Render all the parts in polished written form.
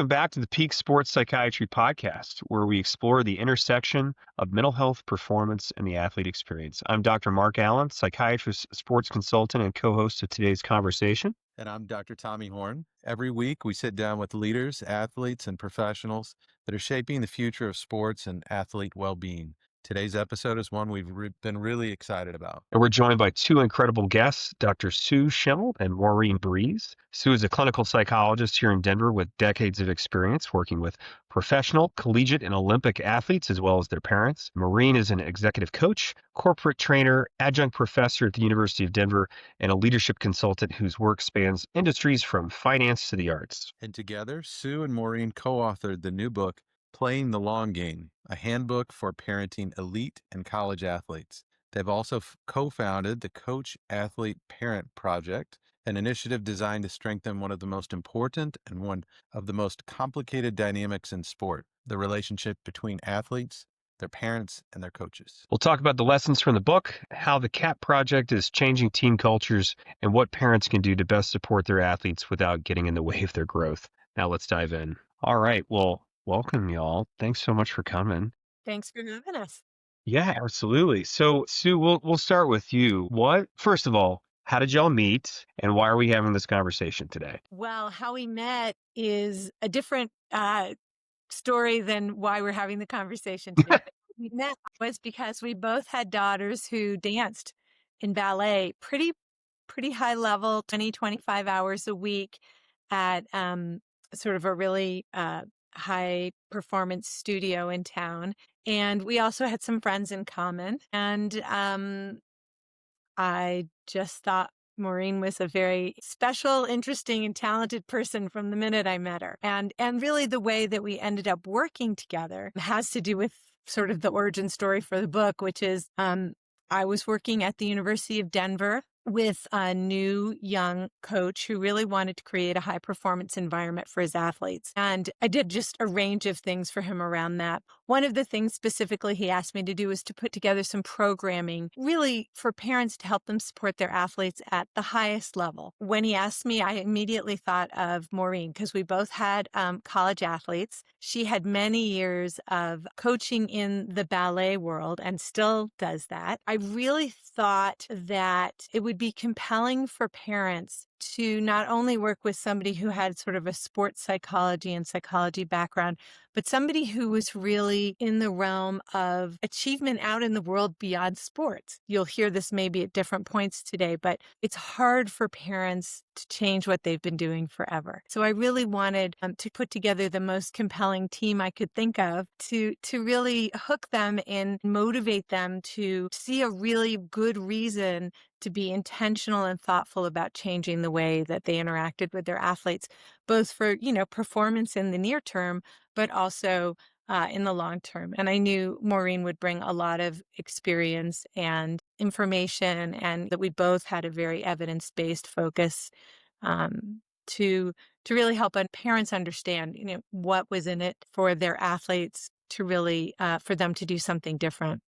welcome back to the Peak Sports Psychiatry Podcast, where we explore the intersection of mental health, performance, and the athlete experience. I'm Dr. Mark Allen, psychiatrist, sports consultant, and co-host of today's conversation. And I'm Dr. Tommy Horn. Every week, we sit down with leaders, athletes, and professionals that are shaping the future of sports and athlete well-being. Today's episode is one we've been really excited about. And we're joined by two incredible guests, Dr. Schimmel and Maureen Breeze. Sue is a clinical psychologist here in Denver with decades of experience working with professional, collegiate, and Olympic athletes, as well as their parents. Maureen is an executive coach, corporate trainer, adjunct professor at the University of Denver, and a leadership consultant whose work spans industries from finance to the arts. And together, Sue and Maureen co-authored the new book, Playing the Long Game, a handbook for parenting elite and college athletes. They've also co-founded the Coach Athlete Parent Project, an initiative designed to strengthen one of the most important and one of the most complicated dynamics in sport, the relationship between athletes, their parents, and their coaches. We'll talk about the lessons from the book, how the CAP project is changing team cultures, and what parents can do to best support their athletes without getting in the way of their growth. Now let's dive in. All right. Well, welcome, y'all. Thanks so much for coming. Thanks for having us. Yeah, absolutely. So, Sue, we'll start with you. First of all, how did y'all meet, and why are we having this conversation today? Well, how we met is a different story than why we're having the conversation today. We met was because we both had daughters who danced in ballet pretty high level, 25 hours a week at sort of a really high performance studio in town. And we also had some friends in common. And I just thought Maureen was a very special, interesting, and talented person from the minute I met her. And really the way that we ended up working together has to do with sort of the origin story for the book, which is I was working at the University of Denver with a new young coach who really wanted to create a high performance environment for his athletes. And I did just a range of things for him around that. One of the things specifically he asked me to do was to put together some programming really for parents to help them support their athletes at the highest level. When he asked me, I immediately thought of Maureen because we both had college athletes. She had many years of coaching in the ballet world and still does that. I really thought that it would be compelling for parents to not only work with somebody who had sort of a sports psychology and psychology background, but somebody who was really in the realm of achievement out in the world beyond sports. You'll hear this maybe at different points today, but it's hard for parents to change what they've been doing forever. So I really wanted to put together the most compelling team I could think of to really hook them and motivate them to see a really good reason to be intentional and thoughtful about changing the way that they interacted with their athletes, both for, performance in the near term, but also in the long term. And I knew Maureen would bring a lot of experience and information, and that we both had a very evidence-based focus to really help parents understand, what was in it for their athletes to really, for them to do something different.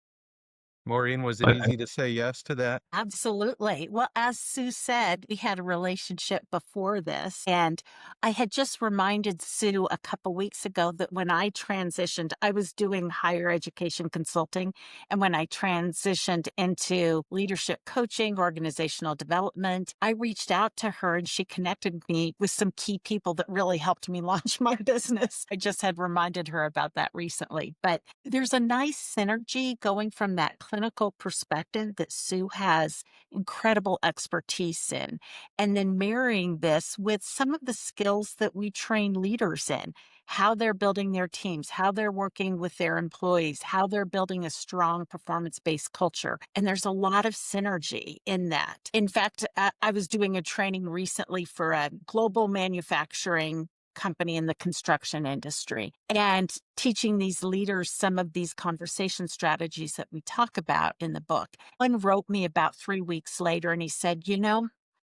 Maureen, was it easy to say yes to that? Absolutely. Well, as Sue said, we had a relationship before this, and I had just reminded Sue a couple weeks ago that when I transitioned, I was doing higher education consulting, and when I transitioned into leadership coaching, organizational development, I reached out to her and she connected me with some key people that really helped me launch my business. I just had reminded her about that recently, but there's a nice synergy going from that clinical perspective that Sue has incredible expertise in, and then marrying this with some of the skills that we train leaders in, how they're building their teams, how they're working with their employees, how they're building a strong performance-based culture. And there's a lot of synergy in that. In fact, I was doing a training recently for a global manufacturing company in the construction industry and teaching these leaders some of these conversation strategies that we talk about in the book. One wrote me about 3 weeks later and he said,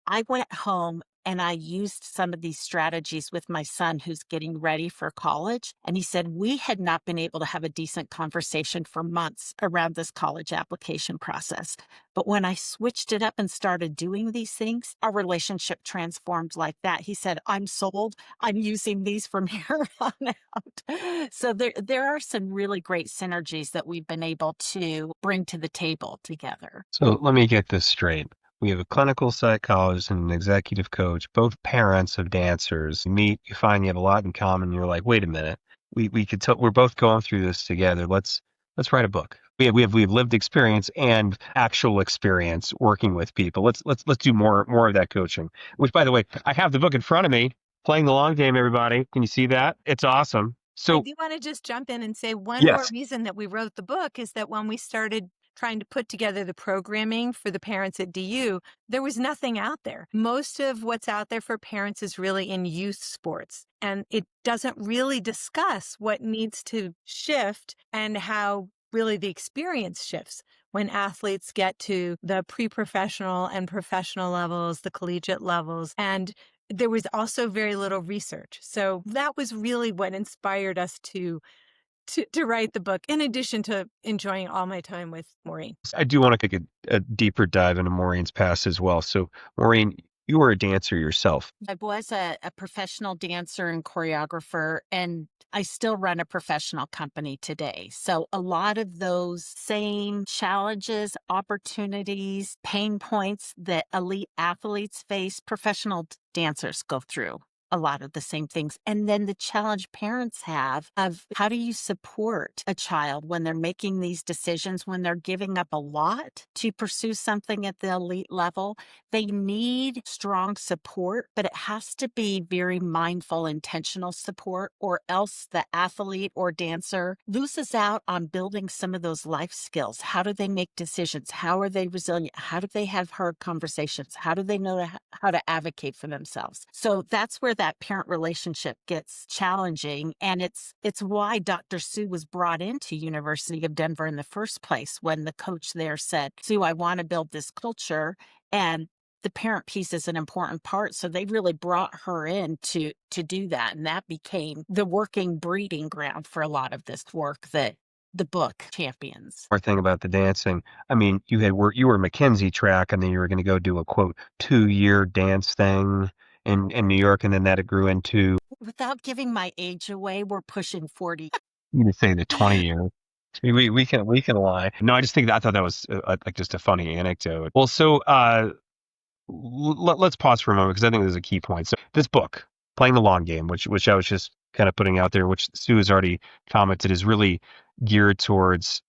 I went home and I used some of these strategies with my son who's getting ready for college. And he said, we had not been able to have a decent conversation for months around this college application process. But when I switched it up and started doing these things, our relationship transformed like that. He said, I'm sold. I'm using these from here on out. So there are some really great synergies that we've been able to bring to the table together. So let me get this straight. We have a clinical psychologist and an executive coach, both parents of dancers. You meet, you find you have a lot in common. You're like, wait a minute, we could tell we're both going through this together. Let's write a book. We have lived experience and actual experience working with people. Let's do more of that coaching. Which, by the way, I have the book in front of me. Playing the Long Game, everybody. Can you see that? It's awesome. I So do want to just jump in and say one more yes, reason that we wrote the book is that when we started trying to put together the programming for the parents at DU, there was nothing out there. Most of what's out there for parents is really in youth sports, and it doesn't really discuss what needs to shift and how really the experience shifts when athletes get to the pre-professional and professional levels, the collegiate levels, and there was also very little research. So that was really what inspired us to write the book, in addition to enjoying all my time with Maureen. I do want to take a deeper dive into Maureen's past as well. So Maureen, you were a dancer yourself. I was a professional dancer and choreographer, and I still run a professional company today. So a lot of those same challenges, opportunities, pain points that elite athletes face, professional dancers go through. A lot of the same things. And then the challenge parents have of how do you support a child when they're making these decisions, when they're giving up a lot to pursue something at the elite level. They need strong support, but it has to be very mindful, intentional support, or else the athlete or dancer loses out on building some of those life skills. How do they make decisions? How are they resilient? How do they have hard conversations? How do they know how to advocate for themselves? So that's where that parent relationship gets challenging. And it's why Dr. Sue was brought into University of Denver in the first place, when the coach there said, Sue, I want to build this culture. And the parent piece is an important part. So they really brought her in to do that. And that became the working breeding ground for a lot of this work that the book champions. More thing about the dancing. I mean, you were McKinsey track, and then you were going to go do a quote 2-year dance thing in New York, and then that grew into, Without giving my age away, we're pushing 40. you can say, the 20-year. We can lie. No, I thought that was like just a funny anecdote. Well, so let's pause for a moment, because I think there's a key point. So this book, Playing the Long Game, which I was just kind of putting out there, which Sue has already commented, is really geared towards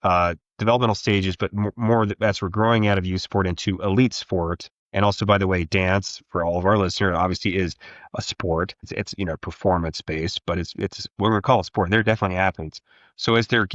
developmental stages, but more as we're growing out of youth sport into elite sport. And also, by the way, dance, for all of our listeners, obviously is a sport. It's performance based, but it's what we call a sport. They're definitely athletes. So as they're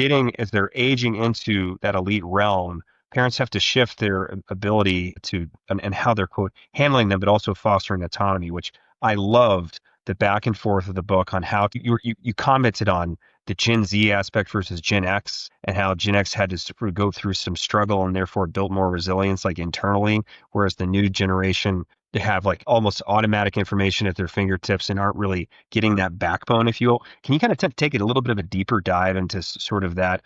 aging into that elite realm, parents have to shift their ability to and how they're, quote, handling them, but also fostering autonomy, which I loved the back and forth of the book on how you commented on the Gen Z aspect versus Gen X, and how Gen X had to sort of go through some struggle and therefore build more resilience, like internally, whereas the new generation, they have like almost automatic information at their fingertips and aren't really getting that backbone, if you will. Can you kind of take it a little bit of a deeper dive into sort of that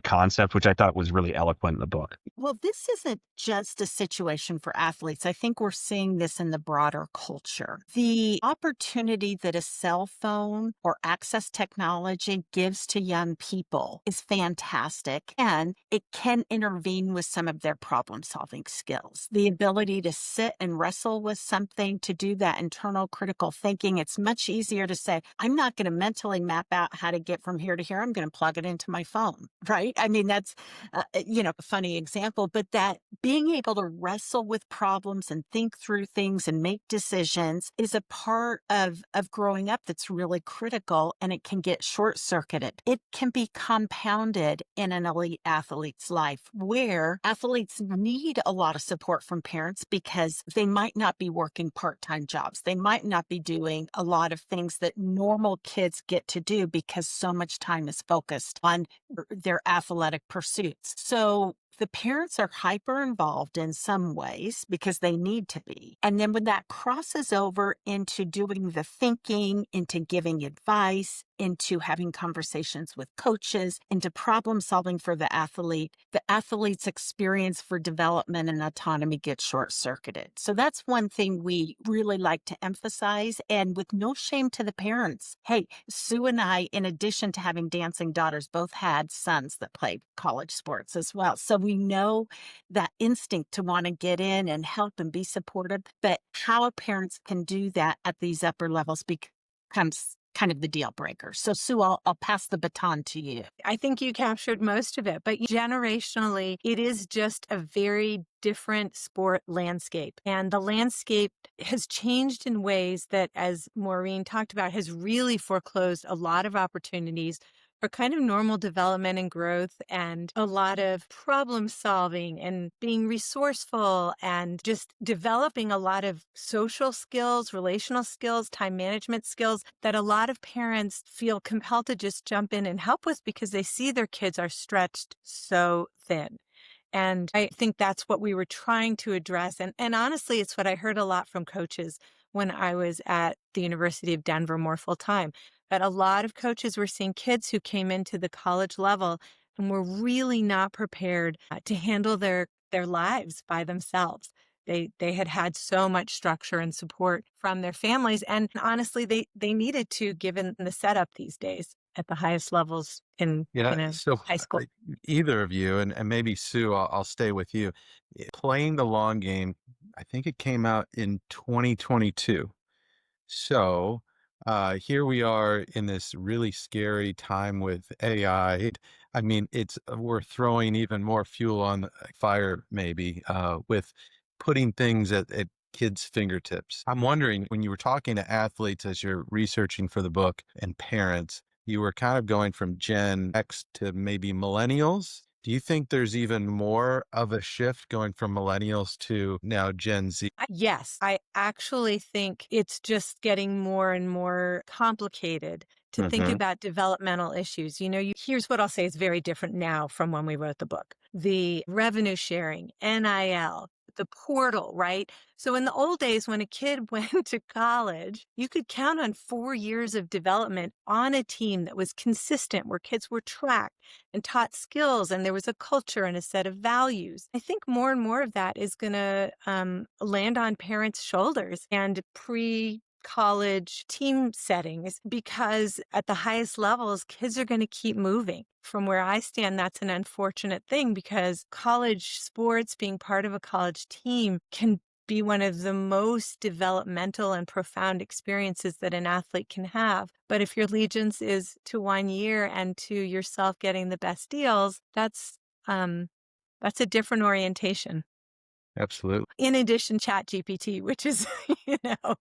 concept, which I thought was really eloquent in the book? Well, this isn't just a situation for athletes. I think we're seeing this in the broader culture. The opportunity that a cell phone or access technology gives to young people is fantastic, and it can intervene with some of their problem-solving skills. The ability to sit and wrestle with something, to do that internal critical thinking. It's much easier to say, I'm not going to mentally map out how to get from here to here. I'm going to plug it into my phone, right? I mean, that's, a funny example, but that being able to wrestle with problems and think through things and make decisions is a part of growing up that's really critical, and it can get short-circuited. It can be compounded in an elite athlete's life, where athletes need a lot of support from parents because they might not be working part-time jobs. They might not be doing a lot of things that normal kids get to do because so much time is focused on their athletic pursuits. So the parents are hyper involved in some ways because they need to be. And then when that crosses over into doing the thinking, into giving advice, into having conversations with coaches, into problem solving for the athlete's experience for development and autonomy gets short circuited. So that's one thing we really like to emphasize, and with no shame to the parents. Hey, Sue and I, in addition to having dancing daughters, both had sons that played college sports as well. So we know that instinct to want to get in and help and be supportive, but how parents can do that at these upper levels becomes kind of the deal breaker. So Sue, I'll pass the baton to you. I think you captured most of it, but generationally, it is just a very different sport landscape. And the landscape has changed in ways that, as Maureen talked about, has really foreclosed a lot of opportunities for kind of normal development and growth, and a lot of problem solving and being resourceful and just developing a lot of social skills, relational skills, time management skills that a lot of parents feel compelled to just jump in and help with because they see their kids are stretched so thin. And I think that's what we were trying to address. And honestly, it's what I heard a lot from coaches when I was at the University of Denver more full time. That a lot of coaches were seeing kids who came into the college level and were really not prepared to handle their lives by themselves. They had had so much structure and support from their families. And honestly, they needed to, given the setup these days at the highest levels in So high school. either of you, and maybe Sue, I'll stay with you. Playing the long game, I think it came out in 2022. So here we are in this really scary time with AI. I mean, we're throwing even more fuel on the fire, maybe, with putting things at kids' fingertips. I'm wondering, when you were talking to athletes as you're researching for the book and parents, you were kind of going from Gen X to maybe millennials. Do you think there's even more of a shift going from millennials to now Gen Z? Yes, I actually think it's just getting more and more complicated to think about developmental issues. Here's what I'll say is very different now from when we wrote the book. The revenue sharing, NIL, the portal, right? So in the old days, when a kid went to college, you could count on 4 years of development on a team that was consistent, where kids were tracked and taught skills, and there was a culture and a set of values. I think more and more of that is going to land on parents' shoulders and college team settings, because at the highest levels, kids are going to keep moving. From where I stand, that's an unfortunate thing, because college sports, being part of a college team, can be one of the most developmental and profound experiences that an athlete can have. But if your allegiance is to 1 year and to yourself getting the best deals, that's a different orientation. Absolutely. In addition, ChatGPT, which is,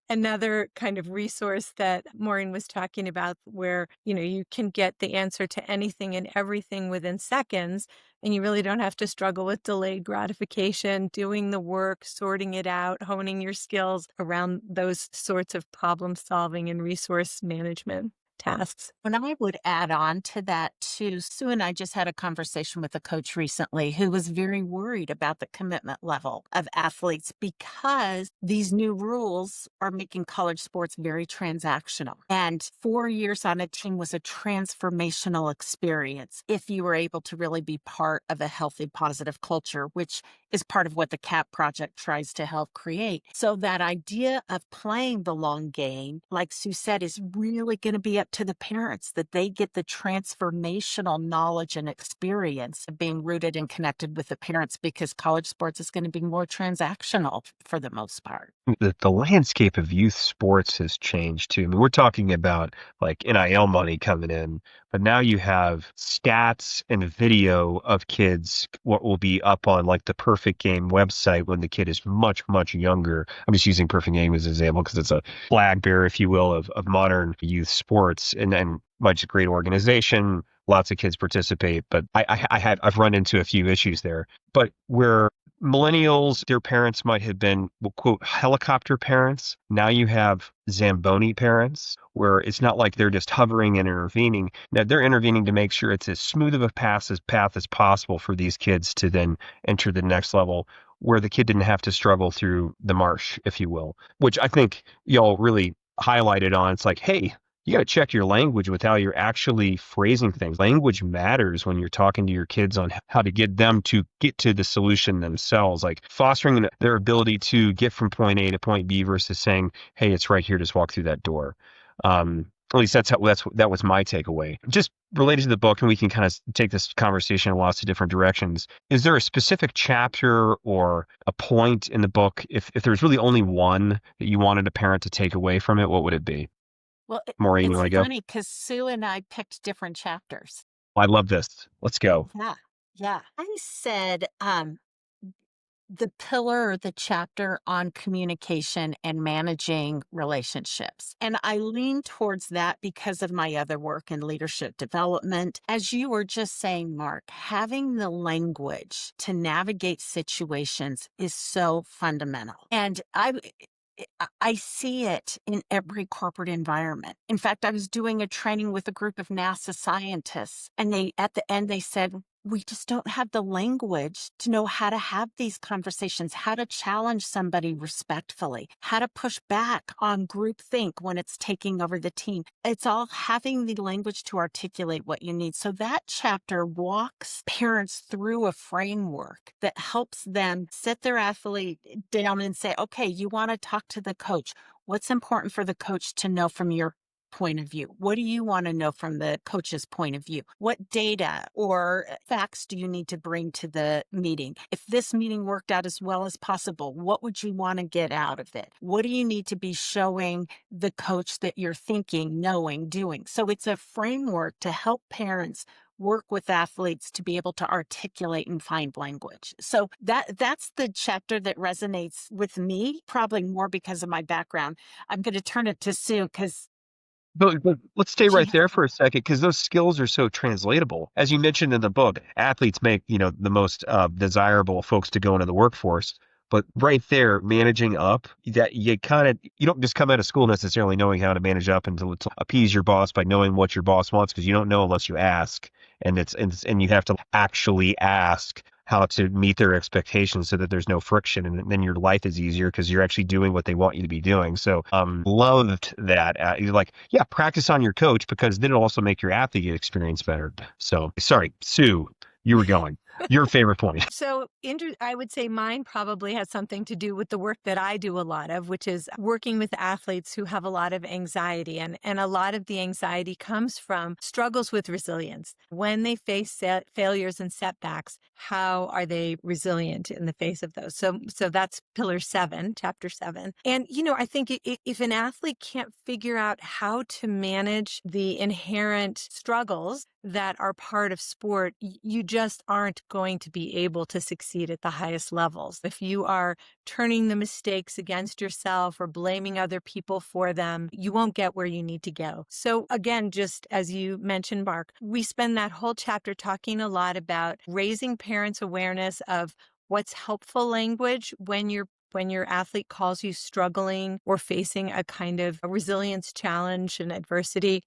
another kind of resource that Maureen was talking about, where, you can get the answer to anything and everything within seconds, and you really don't have to struggle with delayed gratification, doing the work, sorting it out, honing your skills around those sorts of problem solving and resource management tasks. And I would add on to that too. Sue and I just had a conversation with a coach recently who was very worried about the commitment level of athletes, because these new rules are making college sports very transactional. And 4 years on a team was a transformational experience if you were able to really be part of a healthy, positive culture, which is part of what the CAP project tries to help create. So that idea of playing the long game, like Sue said, is really going to be up to the parents, that they get the transformational knowledge and experience of being rooted and connected with the parents, because college sports is going to be more transactional for the most part. The landscape of youth sports has changed too. I mean, we're talking about like NIL money coming in, but now you have stats and video of kids, what will be up on like the Perfect Game website when the kid is much, much younger. I'm just using Perfect Game as an example because it's a flag bearer, if you will, of modern youth sports, and much great organization. Lots of kids participate, but I've run into a few issues there. But where millennials, their parents might have been, we'll quote, helicopter parents. Now you have Zamboni parents, where it's not like they're just hovering and intervening. Now they're intervening to make sure it's as smooth of a path as possible for these kids to then enter the next level, where the kid didn't have to struggle through the marsh, if you will, which I think y'all really highlighted on. It's like, hey, you got to check your language with how you're actually phrasing things. Language matters when you're talking to your kids on how to get them to get to the solution themselves, like fostering their ability to get from point A to point B versus saying, hey, it's right here, just walk through that door. At least that was my takeaway. Just related to the book, and we can kind of take this conversation in lots of different directions. Is there a specific chapter or a point in the book, if there's really only one that you wanted a parent to take away from it, what would it be? Well, Maureen, you it's want to go? funny because Sue and I picked different chapters. I love this. Let's go. Yeah. I said the pillar or the chapter on communication and managing relationships. And I lean towards that because of my other work in leadership development. As you were just saying, Mark, having the language to navigate situations is so fundamental. And I see it in every corporate environment. In fact, I was doing a training with a group of NASA scientists, and at the end, they said, we just don't have the language to know how to have these conversations, how to challenge somebody respectfully, how to push back on groupthink when it's taking over the team. It's all having the language to articulate what you need. So that chapter walks parents through a framework that helps them sit their athlete down and say, okay, you want to talk to the coach. What's important for the coach to know from your point of view? What do you want to know from the coach's point of view? What data or facts do you need to bring to the meeting? If this meeting worked out as well as possible, what would you want to get out of it? What do you need to be showing the coach that you're thinking, knowing, doing? So it's a framework to help parents work with athletes to be able to articulate and find language. So that's the chapter that resonates with me, probably more because of my background. I'm going to turn it to Sue because But let's stay right there for a second, because those skills are so translatable. As you mentioned in the book, athletes make, the most desirable folks to go into the workforce. But right there, managing up, that you don't just come out of school necessarily knowing how to manage up and to appease your boss by knowing what your boss wants, because you don't know unless you ask. And you have to actually ask how to meet their expectations so that there's no friction, and then your life is easier because you're actually doing what they want you to be doing. So loved that. You're like, yeah, practice on your coach, because then it'll also make your athlete experience better. So sorry, Sue, you were going. Your favorite point. So I would say mine probably has something to do with the work that I do a lot of, which is working with athletes who have a lot of anxiety. And a lot of the anxiety comes from struggles with resilience. When they face failures and setbacks, how are they resilient in the face of those? So that's pillar 7, chapter 7. And, I think if an athlete can't figure out how to manage the inherent struggles that are part of sport, you just aren't going to be able to succeed at the highest levels. If you are turning the mistakes against yourself or blaming other people for them, you won't get where you need to go. So again, just as you mentioned, Mark, we spend that whole chapter talking a lot about raising parents' awareness of what's helpful language when your athlete calls you struggling or facing a kind of a resilience challenge and adversity.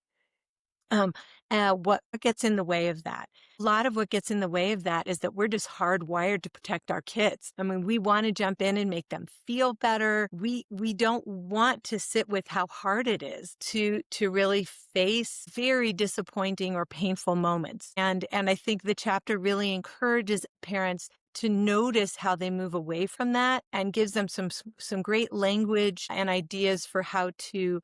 What gets in the way of that? A lot of what gets in the way of that is that we're just hardwired to protect our kids. I mean, we want to jump in and make them feel better. We don't want to sit with how hard it is to really face very disappointing or painful moments. And I think the chapter really encourages parents to notice how they move away from that and gives them some great language and ideas for how to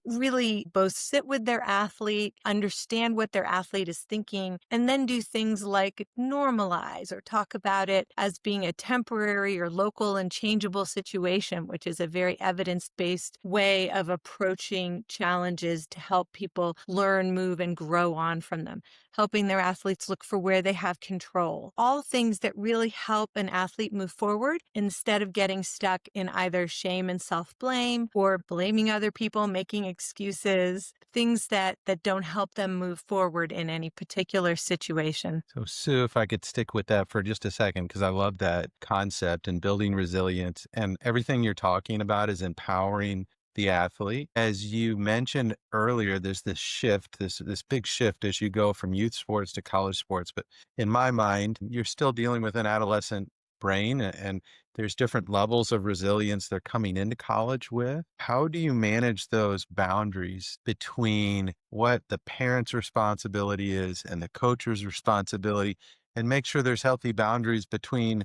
really both sit with their athlete, understand what their athlete is thinking, and then do things like normalize or talk about it as being a temporary or local and changeable situation, which is a very evidence-based way of approaching challenges to help people learn, move, and grow on from them, helping their athletes look for where they have control. All things that really help an athlete move forward instead of getting stuck in either shame and self-blame or blaming other people, making excuses. things that don't help them move forward in any particular situation. So, Sue, if I could stick with that for just a second, because I love that concept and building resilience, and everything you're talking about is empowering the athlete. As you mentioned earlier, there's this shift, this big shift as you go from youth sports to college sports. But in my mind, you're still dealing with an adolescent brain, and there's different levels of resilience they're coming into college with. How do you manage those boundaries between what the parent's responsibility is and the coach's responsibility, and make sure there's healthy boundaries between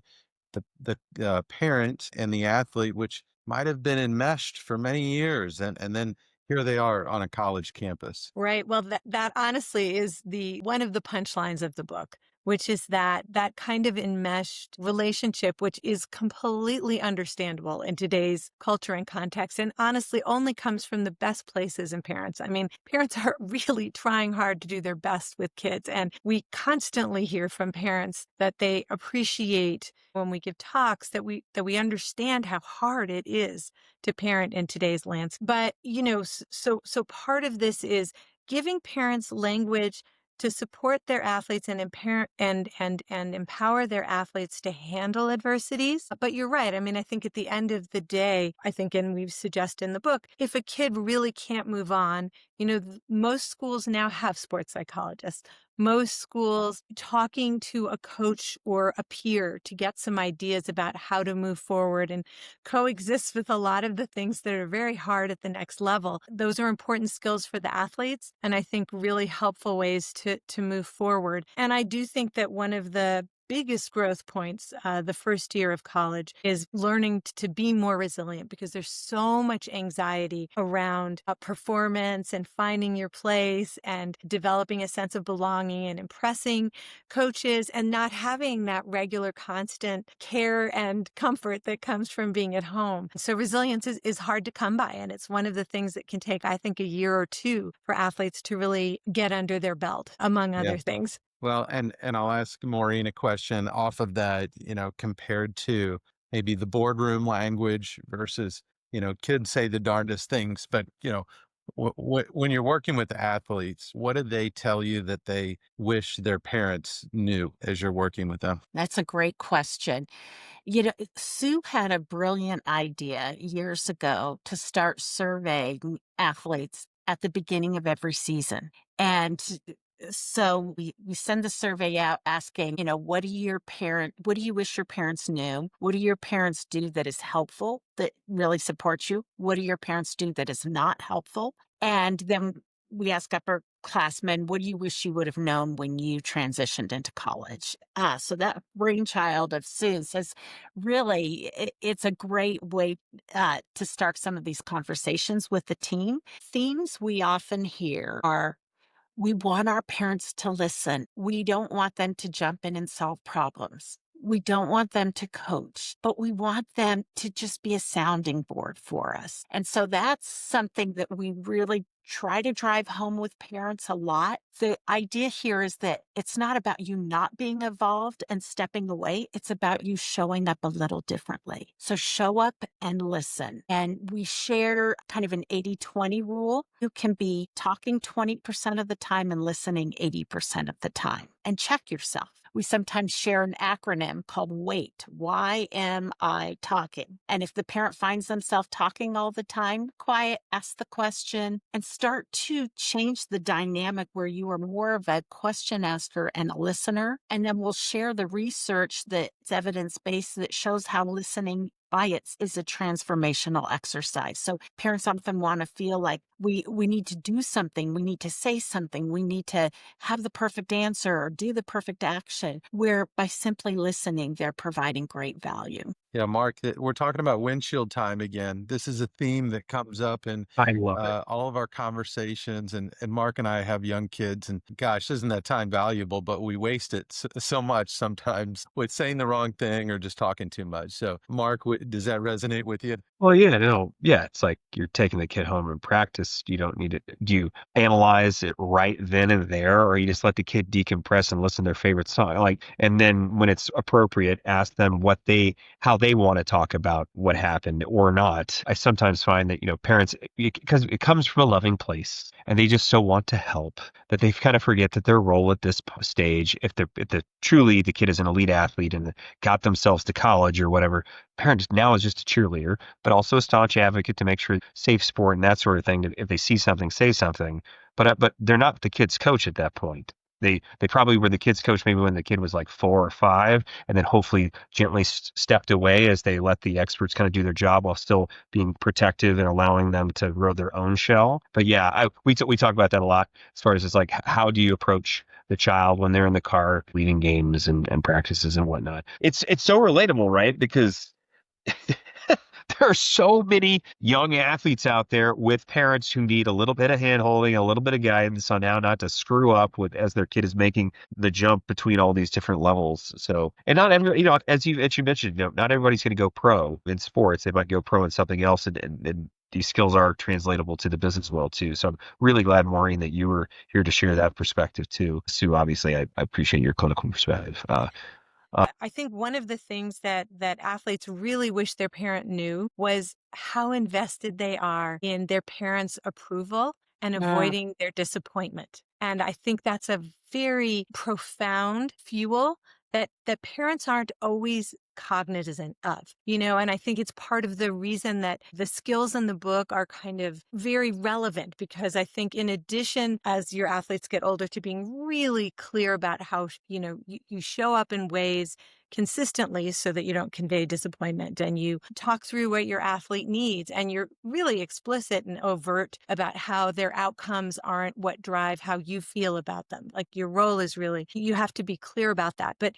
the parent and the athlete, which might have been enmeshed for many years, and then here they are on a college campus? Right. Well, that honestly is the one of the punchlines of the book, which is that kind of enmeshed relationship, which is completely understandable in today's culture and context, and honestly only comes from the best places in parents. I mean, parents are really trying hard to do their best with kids, and we constantly hear from parents that they appreciate when we give talks that we understand how hard it is to parent in today's landscape. But, so part of this is giving parents language to support their athletes and empower their athletes to handle adversities. But you're right. I mean, I think at the end of the day, and we suggest in the book, if a kid really can't move on, most schools now have sports psychologists. Most schools talking to a coach or a peer to get some ideas about how to move forward and coexist with a lot of the things that are very hard at the next level. Those are important skills for the athletes, and I think really helpful ways to move forward. And I do think that one of the biggest growth points the first year of college is learning to be more resilient, because there's so much anxiety around performance and finding your place and developing a sense of belonging and impressing coaches and not having that regular constant care and comfort that comes from being at home. So resilience is hard to come by, and it's one of the things that can take, I think, a year or two for athletes to really get under their belt, among other things. Well, and I'll ask Maureen a question off of that, compared to maybe the boardroom language versus, kids say the darndest things, but, when you're working with athletes, what do they tell you that they wish their parents knew as you're working with them? That's a great question. Sue had a brilliant idea years ago to start surveying athletes at the beginning of every season. And so we send the survey out asking, what do you wish your parents knew? What do your parents do that is helpful, that really supports you? What do your parents do that is not helpful? And then we ask upperclassmen, what do you wish you would have known when you transitioned into college? So that brainchild of Sue says, really, it's a great way to start some of these conversations with the team. Themes we often hear are, we want our parents to listen. We don't want them to jump in and solve problems. We don't want them to coach, but we want them to just be a sounding board for us. And so that's something that we really try to drive home with parents a lot. The idea here is that it's not about you not being involved and stepping away. It's about you showing up a little differently. So show up and listen. And we share kind of an 80-20 rule. You can be talking 20% of the time and listening 80% of the time. And check yourself. We sometimes share an acronym called WAIT. Why am I talking? And if the parent finds themselves talking all the time, quiet, ask the question, and start to change the dynamic where you are more of a question asker and a listener. And then we'll share the research that's evidence-based that shows how listening by it is a transformational exercise. So parents often want to feel like we need to do something, we need to say something, we need to have the perfect answer or do the perfect action, where by simply listening, they're providing great value. Yeah, Mark, we're talking about windshield time again. This is a theme that comes up in I love it. all of our conversations. And Mark and I have young kids, and gosh, isn't that time valuable? But we waste it so much sometimes with saying the wrong thing or just talking too much. So, Mark, does that resonate with you? Well, yeah, no, yeah, it's like you're taking the kid home and practice. You don't need it. Do you analyze it right then and there, or you just let the kid decompress and listen to their favorite song? Like, and then when it's appropriate, ask them how they want to talk about what happened or not. I sometimes find that, parents, because it comes from a loving place and they just so want to help that they kind of forget that their role at this stage, if truly the kid is an elite athlete and got themselves to college or whatever, parent now is just a cheerleader, but also a staunch advocate to make sure safe sport and that sort of thing. That if they see something, say something. But they're not the kid's coach at that point. They probably were the kid's coach maybe when the kid was like 4 or 5, and then hopefully gently stepped away as they let the experts kind of do their job while still being protective and allowing them to grow their own shell. But yeah, we talk about that a lot as far as it's like, how do you approach the child when they're in the car leading games and practices and whatnot. It's so relatable, right? Because there are so many young athletes out there with parents who need a little bit of hand-holding, a little bit of guidance on how not to screw up with as their kid is making the jump between all these different levels. So, and not every, as you mentioned, not everybody's going to go pro in sports. They might go pro in something else, and these skills are translatable to the business world too. So I'm really glad, Maureen, that you were here to share that perspective too. Sue, obviously, I appreciate your clinical perspective. I think one of the things that athletes really wish their parent knew was how invested they are in their parents' approval and avoiding their disappointment. And I think that's a very profound fuel that parents aren't always cognizant of, and I think it's part of the reason that the skills in the book are kind of very relevant, because I think in addition, as your athletes get older, to being really clear about how, you show up in ways consistently so that you don't convey disappointment, and you talk through what your athlete needs, and you're really explicit and overt about how their outcomes aren't what drive how you feel about them. Like, your role is really, you have to be clear about that. But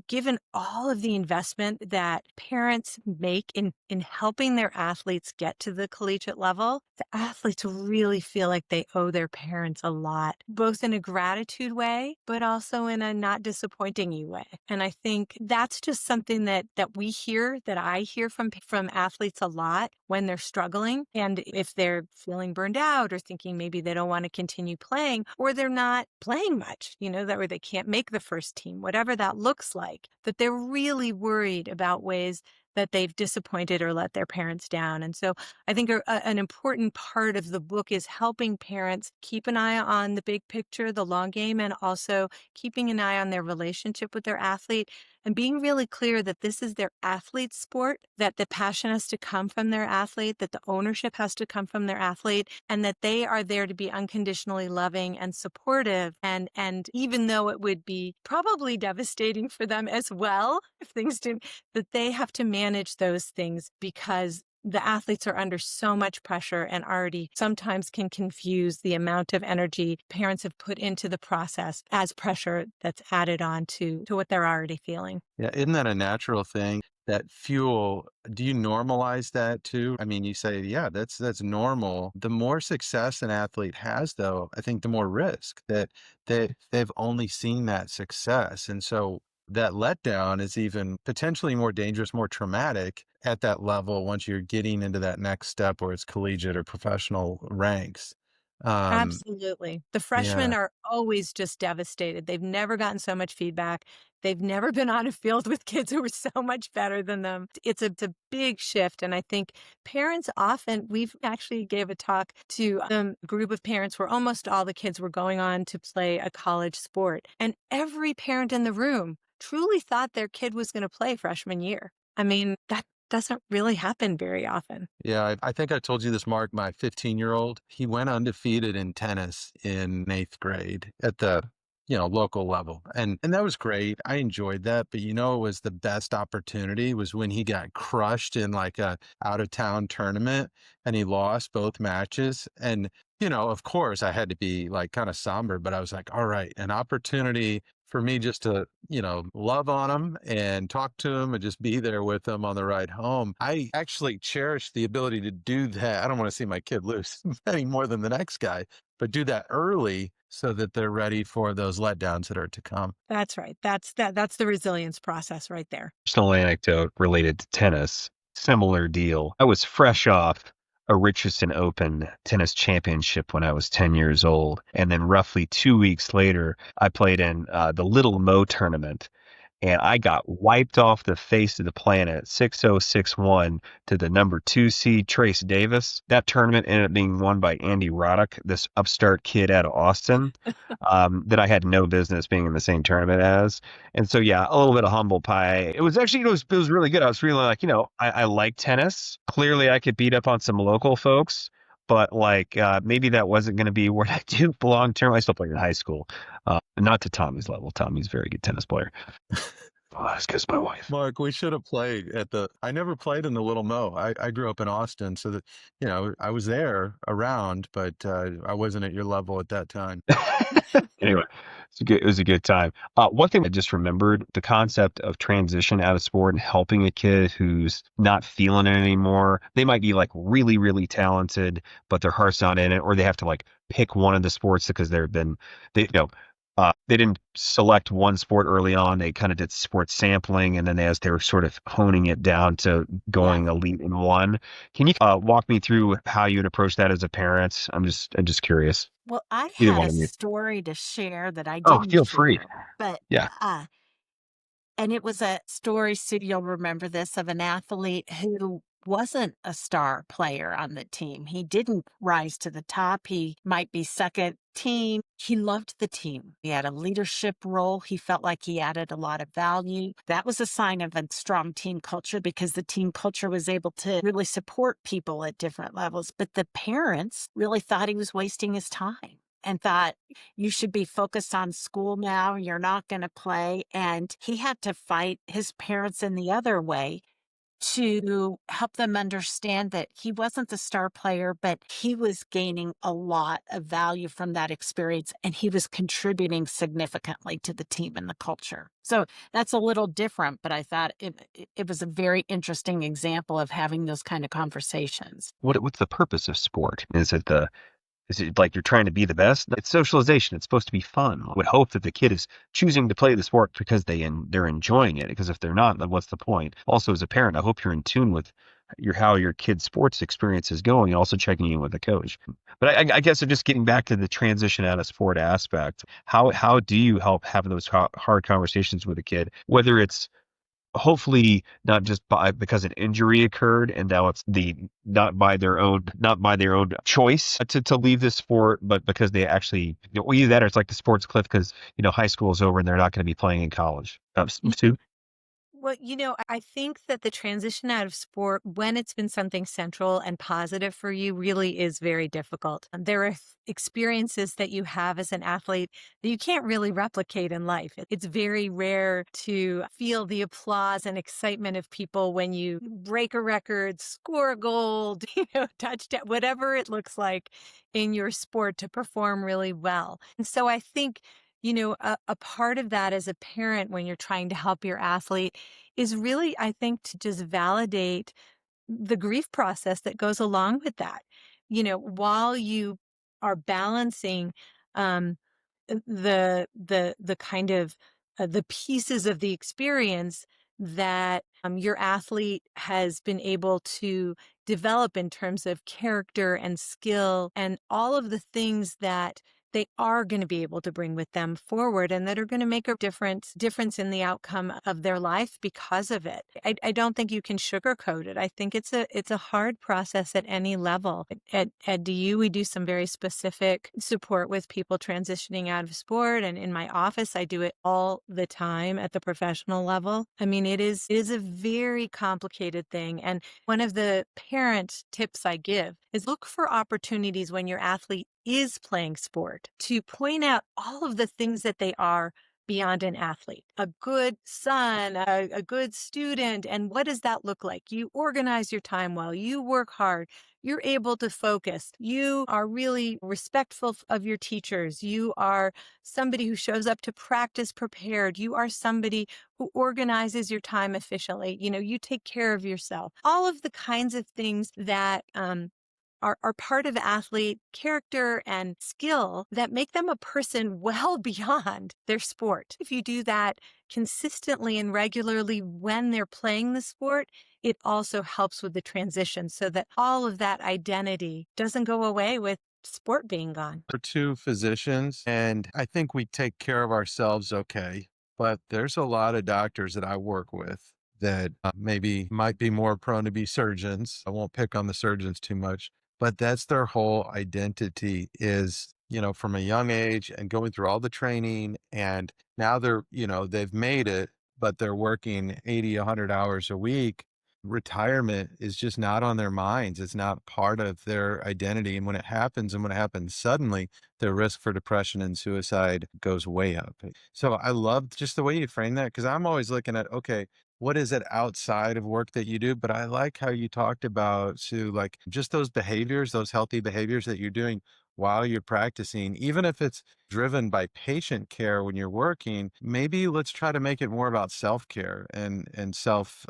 given all of the investment that parents make in helping their athletes get to the collegiate level, the athletes really feel like they owe their parents a lot, both in a gratitude way, but also in a not disappointing you way. And I think that's just something that I hear from athletes a lot when they're struggling. And if they're feeling burned out or thinking maybe they don't want to continue playing, or they're not playing much, or they can't make the first team, whatever that looks like, that they're really worried about ways that they've disappointed or let their parents down. And so I think an important part of the book is helping parents keep an eye on the big picture, the long game, and also keeping an eye on their relationship with their athlete, and being really clear that this is their athlete's sport, that the passion has to come from their athlete, that the ownership has to come from their athlete, and that they are there to be unconditionally loving and supportive. And even though it would be probably devastating for them as well if things didn't, that they have to manage those things, because the athletes are under so much pressure and already sometimes can confuse the amount of energy parents have put into the process as pressure that's added on to what they're already feeling. Yeah, isn't that a natural thing? That fuel, do you normalize that too? I mean, you say, yeah, that's normal. The more success an athlete has, though, I think the more risk that they've only seen that success. And so that letdown is even potentially more dangerous, more traumatic at that level once you're getting into that next step where it's collegiate or professional ranks. Absolutely. The freshmen Yeah. are always just devastated. They've never gotten so much feedback. They've never been on a field with kids who are so much better than them. It's a big shift. And I think parents often, we've actually gave a talk to a group of parents where almost all the kids were going on to play a college sport. And every parent in the room truly thought their kid was going to play freshman year. I mean, that doesn't really happen very often. Yeah, I think I told you this, Mark. My 15-year-old, he went undefeated in tennis in 8th grade at the, local level. And that was great. I enjoyed that. But it was the best opportunity was when he got crushed in like a out of town tournament and he lost both matches. And, of course I had to be like kind of somber, but I was like, all right, an opportunity for me just to, love on him and talk to him and just be there with him on the ride home. I actually cherish the ability to do that. I don't want to see my kid lose any more than the next guy, but do that early so that they're ready for those letdowns that are to come. That's right. That's the resilience process right there. Personal anecdote related to tennis. similar deal. I was fresh off a Richardson Open tennis championship when I was 10 years old. And then roughly 2 weeks later, I played in the Little Mo tournament. And I got wiped off the face of the planet 6-0, 6-1 to the number 2 seed Trace Davis. That tournament ended up being won by Andy Roddick, this upstart kid out of Austin, that I had no business being in the same tournament as. And so, yeah, a little bit of humble pie. It was actually, it was really good. I was really like, I like tennis. Clearly I could beat up on some local folks, but like maybe that wasn't going to be what I do long term. I still played in high school, not to Tommy's level. Tommy's a very good tennis player. Oh, that's because my wife. Mark, we should have played I never played in the Little Mo. I grew up in Austin, so that, I was there around, but I wasn't at your level at that time. Anyway, it was a good time. One thing I just remembered, the concept of transition out of sport and helping a kid who's not feeling it anymore. They might be like really, really talented, but their heart's not in it, or they have to like pick one of the sports because they didn't select one sport early on. They kind of did sports sampling, and then as they were sort of honing it down to going elite in one. Can you walk me through how you would approach that as a parent? I'm just curious. Well, I Either had one a of you. story to share that I Oh, didn't feel free. share, but Yeah. and it was a story, Sue, you'll remember this, of an athlete who wasn't a star player on the team. He didn't rise to the top. He might be second team. He loved the team. He had a leadership role. He felt like he added a lot of value. That was a sign of a strong team culture, because the team culture was able to really support people at different levels. But the parents really thought he was wasting his time and thought, you should be focused on school now. You're not going to play. And he had to fight his parents in the other way to help them understand that he wasn't the star player, but he was gaining a lot of value from that experience, and he was contributing significantly to the team and the culture. So that's a little different, but I thought it was a very interesting example of having those kind of conversations. What's the purpose of sport? Is it like you're trying to be the best? It's socialization. It's supposed to be fun. I would hope that the kid is choosing to play the sport because they're enjoying it. Because if they're not, then what's the point? Also, as a parent, I hope you're in tune with how your kid's sports experience is going, and also checking in with the coach. But I guess just getting back to the transition out of sport aspect, how do you help have those hard conversations with a kid, whether it's hopefully not just because an injury occurred and now it's not by their own choice to leave this sport, but because they actually, either that or it's like the sports cliff because high school is over and they're not going to be playing in college. Sue? Well, I think that the transition out of sport, when it's been something central and positive for you, really is very difficult. There are experiences that you have as an athlete that you can't really replicate in life. It's very rare to feel the applause and excitement of people when you break a record, score a goal, touchdown, whatever it looks like in your sport to perform really well. And so I think a part of that as a parent when you're trying to help your athlete is really, I think, to just validate the grief process that goes along with that. While you are balancing um, the kind of the pieces of the experience that your athlete has been able to develop in terms of character and skill and all of the things that they are going to be able to bring with them forward and that are going to make a difference in the outcome of their life because of it. I don't think you can sugarcoat it. I think it's a hard process at any level. At DU, we do some very specific support with people transitioning out of sport. And in my office, I do it all the time at the professional level. I mean, it is a very complicated thing. And one of the parent tips I give is look for opportunities when your athlete is playing sport to point out all of the things that they are beyond an athlete, a good son, a good student. And what does that look like? You organize your time well, you work hard, you're able to focus, you are really respectful of your teachers, you are somebody who shows up to practice prepared, you are somebody who organizes your time efficiently, you take care of yourself. All of the kinds of things that are part of athlete character and skill that make them a person well beyond their sport. If you do that consistently and regularly when they're playing the sport, it also helps with the transition so that all of that identity doesn't go away with sport being gone. We're two physicians, and I think we take care of ourselves okay. But there's a lot of doctors that I work with that maybe might be more prone to be surgeons. I won't pick on the surgeons too much, but that's their whole identity is, from a young age and going through all the training. And now they've made it, but they're working 80, 100 hours a week. Retirement is just not on their minds. It's not part of their identity. And when it happens, suddenly, the risk for depression and suicide goes way up. So I love just the way you frame that, because I'm always looking at, okay, what is it outside of work that you do? But I like how you talked about, Sue, like just those behaviors, those healthy behaviors that you're doing while you're practicing, even if it's driven by patient care when you're working, maybe let's try to make it more about self-care and self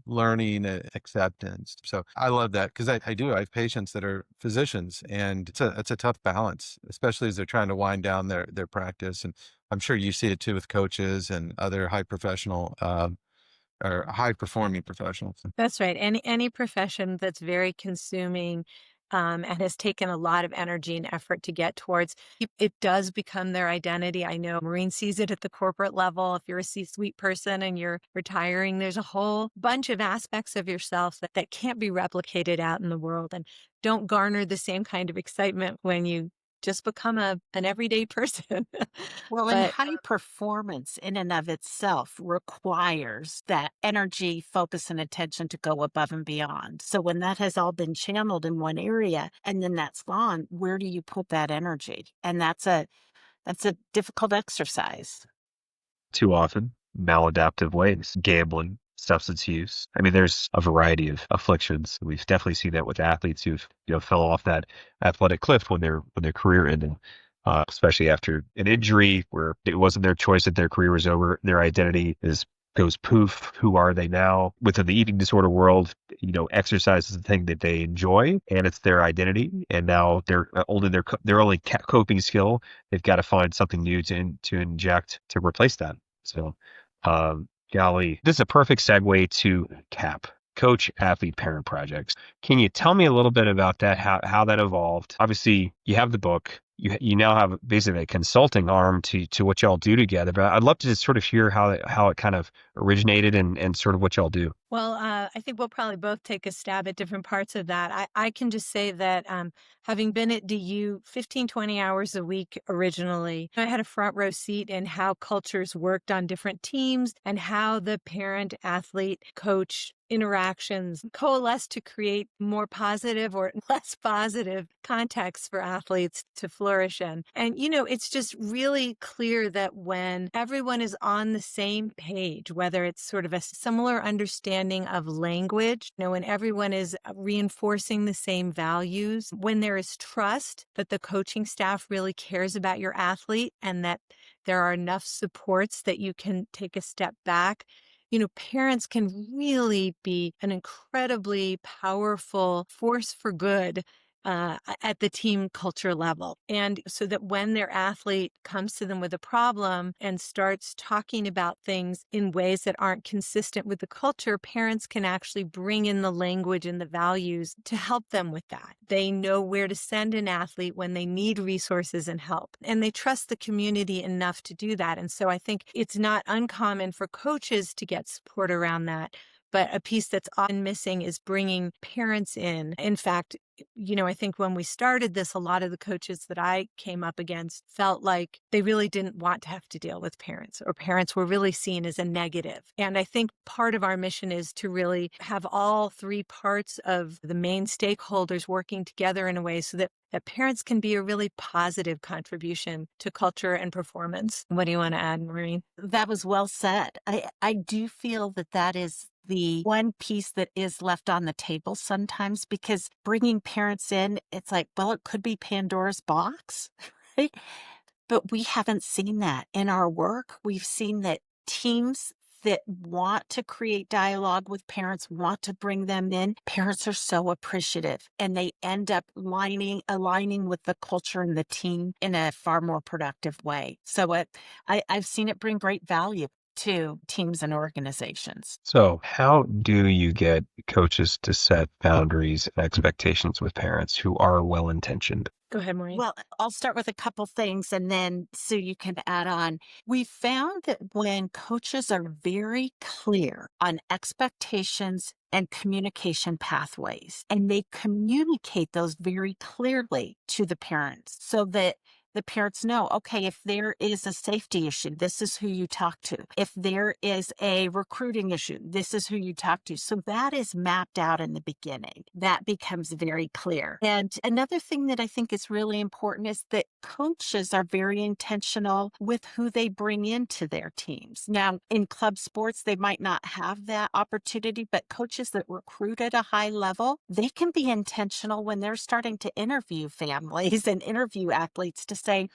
learning and acceptance. So I love that, because I have patients that are physicians, and it's a tough balance, especially as they're trying to wind down their practice. And I'm sure you see it too with coaches and other high professional or high performing professionals. That's right. Any profession that's very consuming and has taken a lot of energy and effort to get towards, it does become their identity. I know Maureen sees it at the corporate level. If you're a C-suite person and you're retiring, there's a whole bunch of aspects of yourself that can't be replicated out in the world and don't garner the same kind of excitement when you just become an everyday person. Well, and But high performance in and of itself requires that energy, focus, and attention to go above and beyond. So when that has all been channeled in one area and then that's gone, where do you put that energy? And that's a difficult exercise. Too often, maladaptive ways, gambling, substance use. I mean, there's a variety of afflictions. We've definitely seen that with athletes who've fell off that athletic cliff when their career ended, especially after an injury where it wasn't their choice that their career was over. Their identity goes poof. Who are they now? Within the eating disorder world, exercise is the thing that they enjoy, and it's their identity. And now they're only their only coping skill. They've got to find something new to inject to replace that. So, golly, this is a perfect segue to CAP, Coach Athlete Parent Projects. Can you tell me a little bit about that? How that evolved? Obviously, you have the book. You now have basically a consulting arm to what y'all do together. But I'd love to just sort of hear how it kind of originated and sort of what y'all do. Well, I think we'll probably both take a stab at different parts of that. I can just say that having been at DU 15, 20 hours a week originally, I had a front row seat in how cultures worked on different teams and how the parent, athlete, coach interactions coalesce to create more positive or less positive contexts for athletes to flourish in. And, it's just really clear that when everyone is on the same page, whether it's sort of a similar understanding of language, when everyone is reinforcing the same values, when there is trust that the coaching staff really cares about your athlete and that there are enough supports that you can take a step back, parents can really be an incredibly powerful force for good at the team culture level. And so that when their athlete comes to them with a problem and starts talking about things in ways that aren't consistent with the culture, parents can actually bring in the language and the values to help them with that. They know where to send an athlete when they need resources and help. And they trust the community enough to do that. And so I think it's not uncommon for coaches to get support around that. But a piece that's often missing is bringing parents in. In fact, I think when we started this, a lot of the coaches that I came up against felt like they really didn't want to have to deal with parents, or parents were really seen as a negative. And I think part of our mission is to really have all three parts of the main stakeholders working together in a way so that parents can be a really positive contribution to culture and performance. What do you want to add, Maureen? That was well said. I do feel that is the one piece that is left on the table sometimes, because bringing parents in, it's like, well, it could be Pandora's box, right? But we haven't seen that in our work. We've seen that teams that want to create dialogue with parents, want to bring them in, parents are so appreciative, and they end up aligning with the culture and the team in a far more productive way. So I've seen it bring great value. to teams and organizations. So, how do you get coaches to set boundaries and expectations with parents who are well intentioned? Go ahead, Maureen. Well, I'll start with a couple things and then Sue, you can add on. We found that when coaches are very clear on expectations and communication pathways, and they communicate those very clearly to the parents so that the parents know, okay, if there is a safety issue, this is who you talk to. If there is a recruiting issue, this is who you talk to. So that is mapped out in the beginning. That becomes very clear. And another thing that I think is really important is that coaches are very intentional with who they bring into their teams. Now, in club sports, they might not have that opportunity, but coaches that recruit at a high level, they can be intentional when they're starting to interview families and interview athletes to say,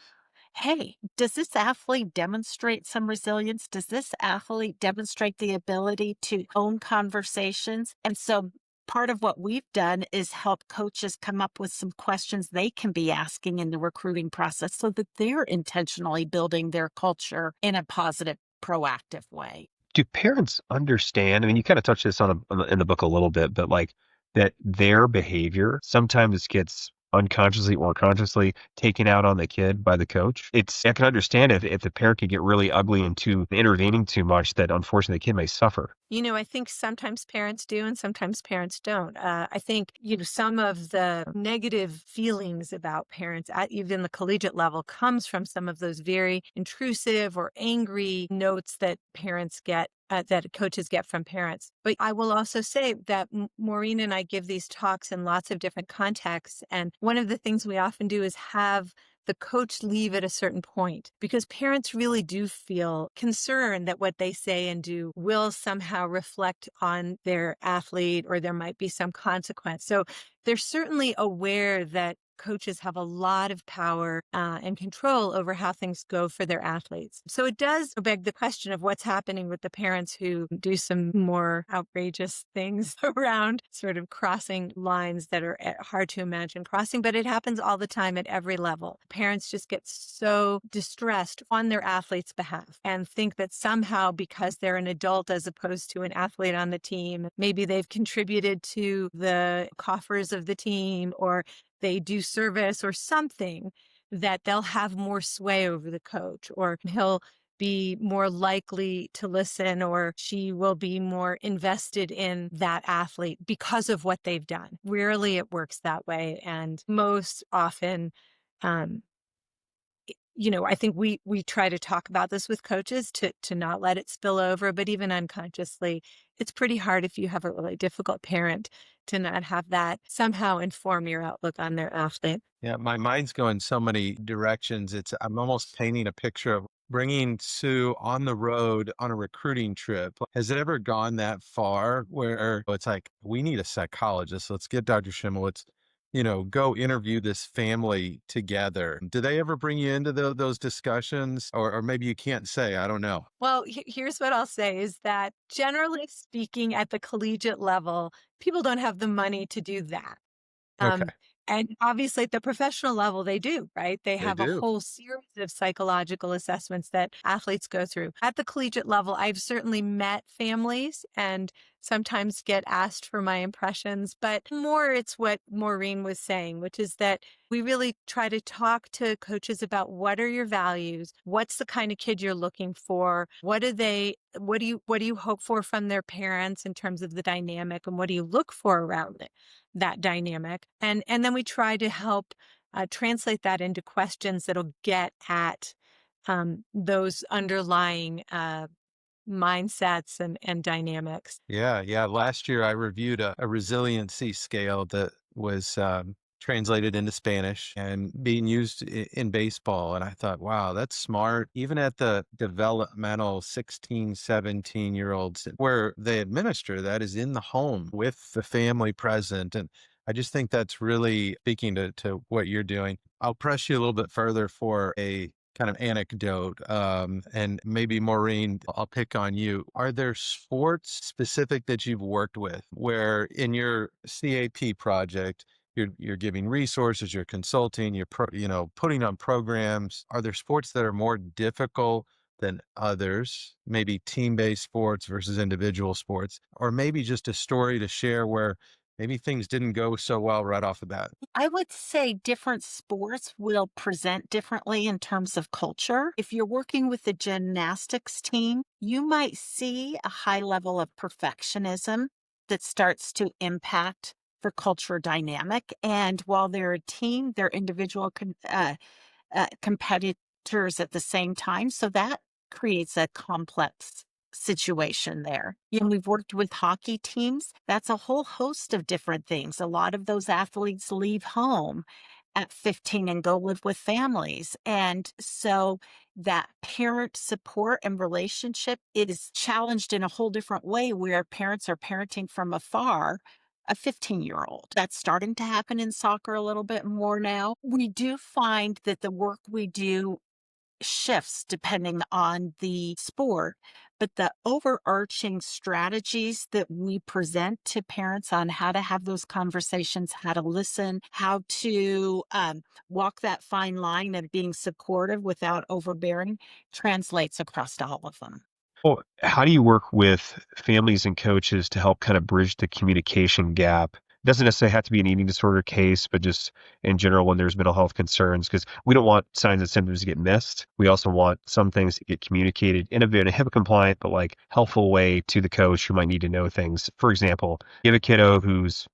hey, does this athlete demonstrate some resilience? Does this athlete demonstrate the ability to own conversations? And so part of what we've done is help coaches come up with some questions they can be asking in the recruiting process so that they're intentionally building their culture in a positive, proactive way. Do parents understand? I mean, you kind of touched this in the book a little bit, but like that their behavior sometimes gets unconsciously or consciously taken out on the kid by the coach. I can understand if the parent could get really ugly and too intervening too much, that unfortunately the kid may suffer. I think sometimes parents do and sometimes parents don't. I think, some of the negative feelings about parents at even the collegiate level comes from some of those very intrusive or angry notes that parents get. That coaches get from parents. But I will also say that Maureen and I give these talks in lots of different contexts. And one of the things we often do is have the coach leave at a certain point because parents really do feel concerned that what they say and do will somehow reflect on their athlete or there might be some consequence. So they're certainly aware that coaches have a lot of power and control over how things go for their athletes. So it does beg the question of what's happening with the parents who do some more outrageous things around sort of crossing lines that are hard to imagine crossing, but it happens all the time at every level. Parents just get so distressed on their athlete's behalf and think that somehow because they're an adult as opposed to an athlete on the team, maybe they've contributed to the coffers of the team or they do service or something, that they'll have more sway over the coach or he'll be more likely to listen or she will be more invested in that athlete because of what they've done. Rarely it works that way. And most often, I think we try to talk about this with coaches to not let it spill over, but even unconsciously, it's pretty hard if you have a really difficult parent to not have that somehow inform your outlook on their athlete. Yeah, my mind's going so many directions. I'm almost painting a picture of bringing Sue on the road on a recruiting trip. Has it ever gone that far where it's like, we need a psychologist. Let's get Dr. Schimmel. Let's, go interview this family together. Do they ever bring you into those discussions? Or maybe you can't say, I don't know. Well, here's what I'll say is that generally speaking, at the collegiate level, people don't have the money to do that. Okay. And obviously at the professional level, they do, right? They have a do. whole series of psychological assessments that athletes go through. At the collegiate level, I've certainly met families and sometimes get asked for my impressions, but more it's what Maureen was saying, which is that we really try to talk to coaches about what are your values? What's the kind of kid you're looking for? What do you hope for from their parents in terms of the dynamic and what do you look for around it? That dynamic. And then we try to help translate that into questions that'll get at those underlying mindsets and dynamics. Yeah. Last year, I reviewed a resiliency scale that was translated into Spanish and being used in baseball. And I thought, wow, that's smart. Even at the developmental 16, 17-year-olds, where they administer that is in the home with the family present. And I just think that's really speaking to what you're doing. I'll press you a little bit further for a kind of anecdote. And maybe Maureen, I'll pick on you. Are there sports specific that you've worked with where in your CAP project, you're giving resources, you're consulting, you're putting on programs? Are there sports that are more difficult than others, maybe team-based sports versus individual sports, or maybe just a story to share where maybe things didn't go so well right off the bat? I would say different sports will present differently in terms of culture. If you're working with the gymnastics team, you might see a high level of perfectionism that starts to impact the culture dynamic. And while they're a team, they're individual competitors at the same time. So that creates a complex situation there. We've worked with hockey teams. That's a whole host of different things. A lot of those athletes leave home at 15 and go live with families. And so that parent support and relationship, it is challenged in a whole different way where parents are parenting from afar a 15-year-old. That's starting to happen in soccer a little bit more now. We do find that the work we do shifts depending on the sport, but the overarching strategies that we present to parents on how to have those conversations, how to listen, how to walk that fine line of being supportive without overbearing translates across all of them. Well, how do you work with families and coaches to help kind of bridge the communication gap? It doesn't necessarily have to be an eating disorder case, but just in general when there's mental health concerns, because we don't want signs and symptoms to get missed. We also want some things to get communicated in a HIPAA compliant, but like helpful way to the coach who might need to know things. For example, you have a kiddo who's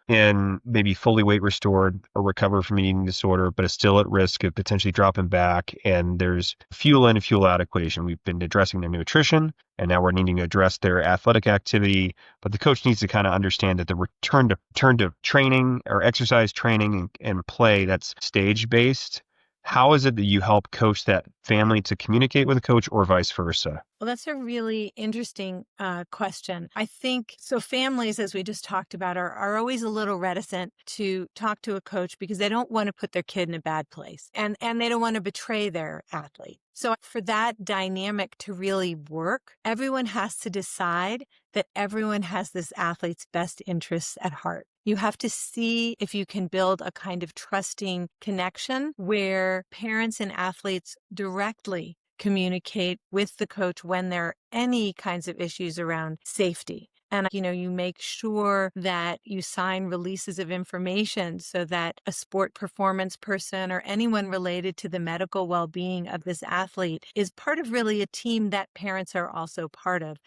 and maybe fully weight restored or recover from an eating disorder, but is still at risk of potentially dropping back. And there's fuel in and fuel out equation. We've been addressing their nutrition, and now we're needing to address their athletic activity. But the coach needs to kind of understand that the return to training or exercise training and play, that's stage based. How is it that you help coach that family to communicate with a coach or vice versa? Well, that's a really interesting question. I think so. Families, as we just talked about, are always a little reticent to talk to a coach because they don't want to put their kid in a bad place and they don't want to betray their athlete. So for that dynamic to really work, everyone has to decide that everyone has this athlete's best interests at heart. You have to see if you can build a kind of trusting connection where parents and athletes directly communicate with the coach when there are any kinds of issues around safety. And, you make sure that you sign releases of information so that a sport performance person or anyone related to the medical well-being of this athlete is part of really a team that parents are also part of,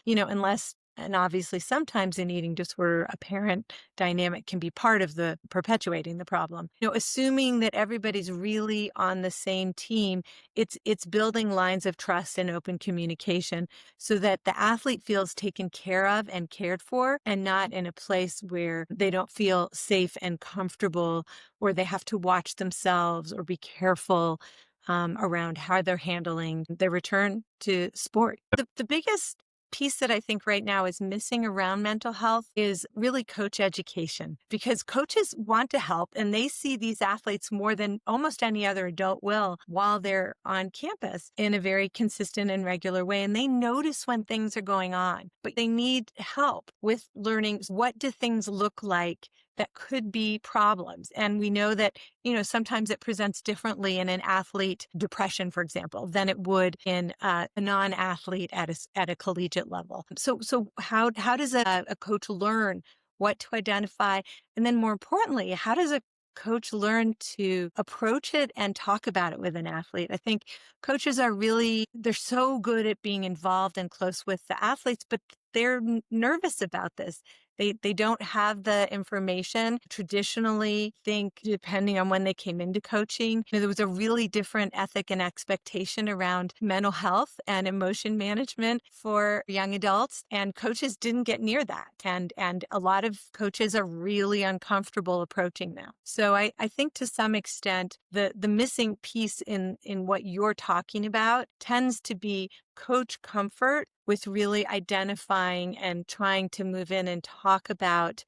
and obviously sometimes in eating disorder, a parent dynamic can be part of the perpetuating the problem. Assuming that everybody's really on the same team, it's building lines of trust and open communication so that the athlete feels taken care of and cared for and not in a place where they don't feel safe and comfortable or they have to watch themselves or be careful around how they're handling their return to sport. The biggest piece that I think right now is missing around mental health is really coach education, because coaches want to help and they see these athletes more than almost any other adult will while they're on campus in a very consistent and regular way. And they notice when things are going on, but they need help with learning what do things look like that could be problems. And we know that, sometimes it presents differently in an athlete depression, for example, than it would in a non-athlete at a collegiate level. So how does a coach learn what to identify? And then more importantly, how does a coach learn to approach it and talk about it with an athlete? I think coaches they're so good at being involved and close with the athletes, but they're nervous about this. They don't have the information. Traditionally, think depending on when they came into coaching, there was a really different ethic and expectation around mental health and emotion management for young adults, and coaches didn't get near that. And a lot of coaches are really uncomfortable approaching now. So I think to some extent, the missing piece in what you're talking about tends to be coach comfort with really identifying and trying to move in and talk about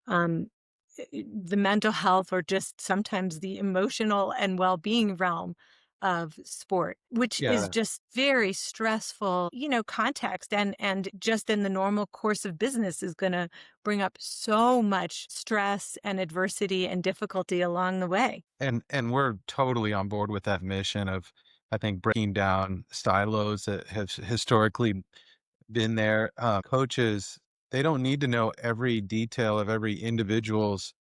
the mental health or just sometimes the emotional and well-being realm of sport, which is just very stressful, context and just in the normal course of business is going to bring up so much stress and adversity and difficulty along the way. And we're totally on board with that mission of I think breaking down silos that have historically been there. Coaches, they don't need to know every detail of every individual's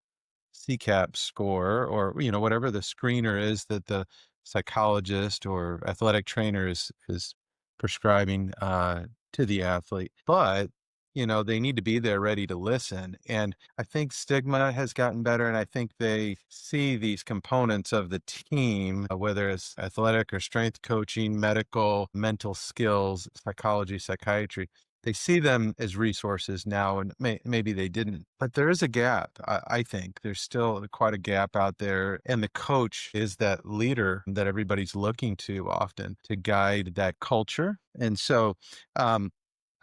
CCAP score or, whatever the screener is that the psychologist or athletic trainer is prescribing to the athlete. But, they need to be there ready to listen. And I think stigma has gotten better. And I think they see these components of the team, whether it's athletic or strength coaching, medical, mental skills, psychology, psychiatry. They see them as resources now, and maybe they didn't. But there is a gap, I think. There's still quite a gap out there. And the coach is that leader that everybody's looking to often to guide that culture. And so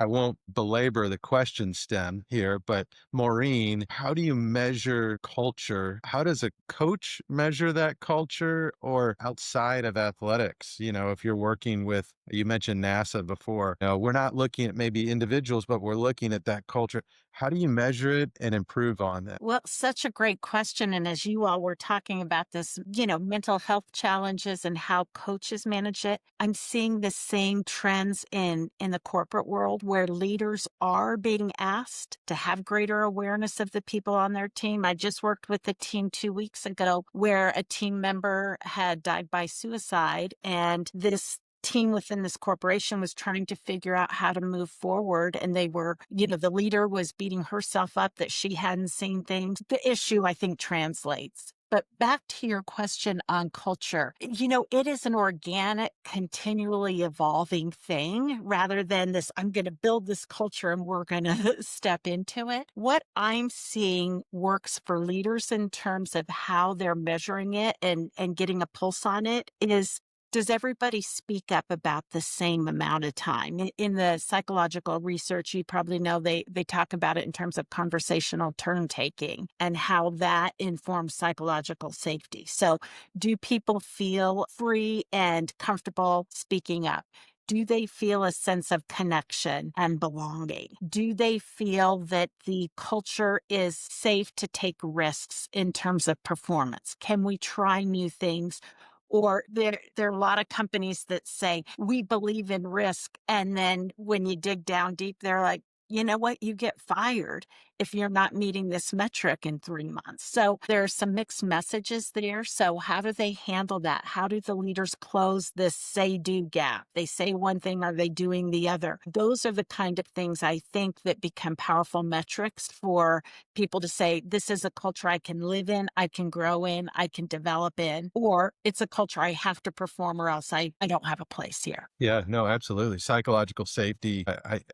I won't belabor the question stem here, but Maureen, how do you measure culture? How does a coach measure that culture or outside of athletics? If you're working with, you mentioned NASA before, we're not looking at maybe individuals, but we're looking at that culture. How do you measure it and improve on that? Well, such a great question. And as you all were talking about this, mental health challenges and how coaches manage it, I'm seeing the same trends in the corporate world where leaders are being asked to have greater awareness of the people on their team. I just worked with a team 2 weeks ago where a team member had died by suicide, and this team within this corporation was trying to figure out how to move forward. And they were, the leader was beating herself up that she hadn't seen things. The issue, I think, translates. But back to your question on culture, it is an organic, continually evolving thing rather than this, I'm going to build this culture and we're going to step into it. What I'm seeing works for leaders in terms of how they're measuring it and getting a pulse on it is, does everybody speak up about the same amount of time? In the psychological research, you probably know they talk about it in terms of conversational turn taking and how that informs psychological safety. So do people feel free and comfortable speaking up? Do they feel a sense of connection and belonging? Do they feel that the culture is safe to take risks in terms of performance? Can we try new things? Or there are a lot of companies that say, we believe in risk. And then when you dig down deep, they're like, you know what? You get fired if you're not meeting this metric in 3 months. So there are some mixed messages there. So how do they handle that? How do the leaders close this say-do gap? They say one thing, are they doing the other? Those are the kind of things I think that become powerful metrics for people to say, this is a culture I can live in, I can grow in, I can develop in, or it's a culture I have to perform or else I don't have a place here. Yeah, no, absolutely. Psychological safety.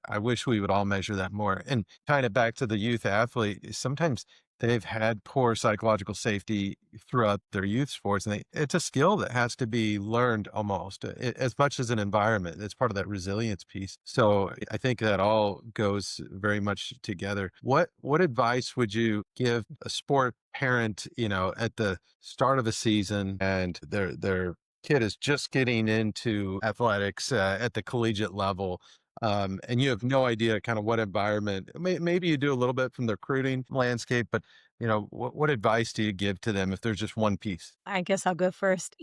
I wish we would all measure that more. And tying it back to the youth athlete, sometimes they've had poor psychological safety throughout their youth sports. And it's a skill that has to be learned almost as much as an environment. It's part of that resilience piece. So I think that all goes very much together. What advice would you give a sport parent, at the start of a season and their kid is just getting into athletics at the collegiate level, and you have no idea kind of what environment, maybe you do a little bit from the recruiting landscape, but what advice do you give to them if there's just one piece? I guess I'll go first.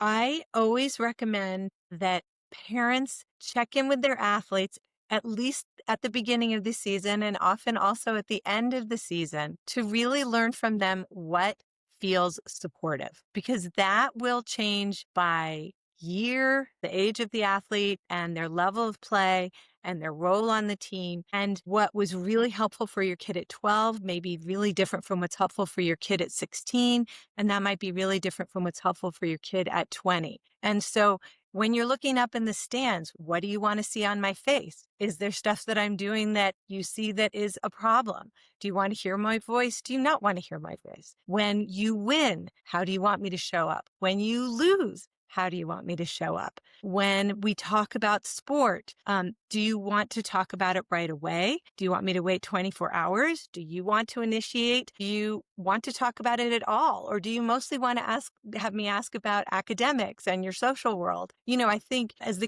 I always recommend that parents check in with their athletes at least at the beginning of the season and often also at the end of the season to really learn from them what feels supportive, because that will change by year, the age of the athlete and their level of play and their role on the team. And what was really helpful for your kid at 12 may be really different from what's helpful for your kid at 16. And that might be really different from what's helpful for your kid at 20. And so when you're looking up in the stands, what do you want to see on my face? Is there stuff that I'm doing that you see that is a problem? Do you want to hear my voice? Do you not want to hear my voice? When you win, how do you want me to show up? When you lose, how do you want me to show up? When we talk about sport, do you want to talk about it right away? Do you want me to wait 24 hours? Do you want to initiate? Do you want to talk about it at all? Or do you mostly want to have me ask about academics and your social world? I think as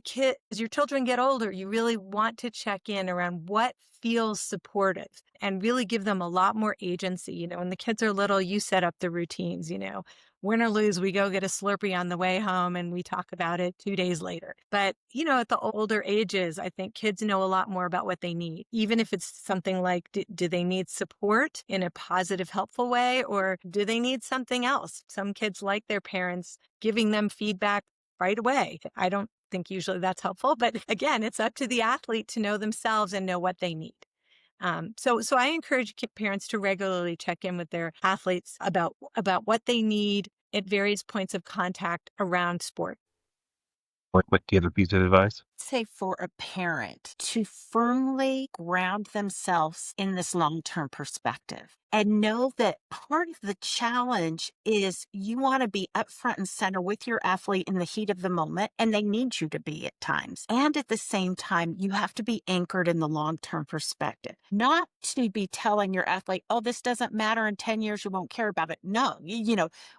your children get older, you really want to check in around what feels supportive and really give them a lot more agency. When the kids are little, you set up the routines, win or lose, we go get a Slurpee on the way home and we talk about it 2 days later. But, at the older ages, I think kids know a lot more about what they need, even if it's something like, do they need support in a positive, helpful way, or do they need something else? Some kids like their parents giving them feedback right away. I don't think usually that's helpful, but again, it's up to the athlete to know themselves and know what they need. So I encourage parents to regularly check in with their athletes about what they need at various points of contact around sport. What do you have a piece of advice? Say for a parent to firmly ground themselves in this long-term perspective and know that part of the challenge is you want to be up front and center with your athlete in the heat of the moment, and they need you to be at times. And at the same time, you have to be anchored in the long-term perspective, not to be telling your athlete, oh, this doesn't matter in 10 years, you won't care about it. No,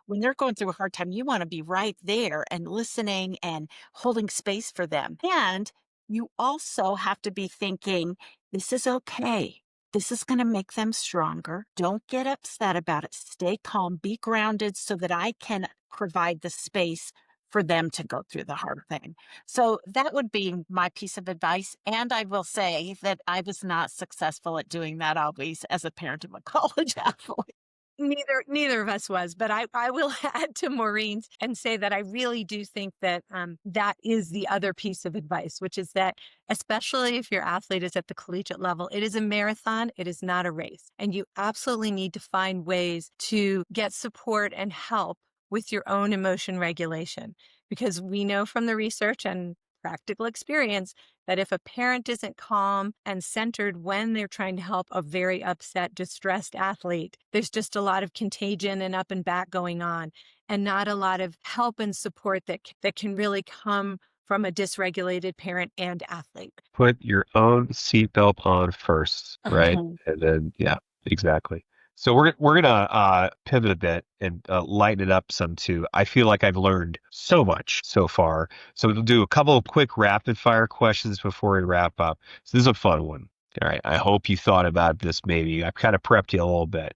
when they're going through a hard time, you want to be right there and listening and holding space for them. And you also have to be thinking, this is okay. This is going to make them stronger. Don't get upset about it. Stay calm, be grounded so that I can provide the space for them to go through the hard thing. So that would be my piece of advice. And I will say that I was not successful at doing that always as a parent of a college athlete. Neither of us was, but I will add to Maureen's and say that I really do think that that is the other piece of advice, which is that especially if your athlete is at the collegiate level, it is a marathon, it is not a race. And you absolutely need to find ways to get support and help with your own emotion regulation, because we know from the research and practical experience that if a parent isn't calm and centered when they're trying to help a very upset, distressed athlete, there's just a lot of contagion and up and back going on, and not a lot of help and support that can really come from a dysregulated parent and athlete. Put your own seatbelt on first, right? And then, yeah, exactly. So we're gonna pivot a bit and lighten it up some too. I feel like I've learned so much so far. So we'll do a couple of quick rapid fire questions before we wrap up. So this is a fun one. All right. I hope you thought about this. Maybe I've kind of prepped you a little bit.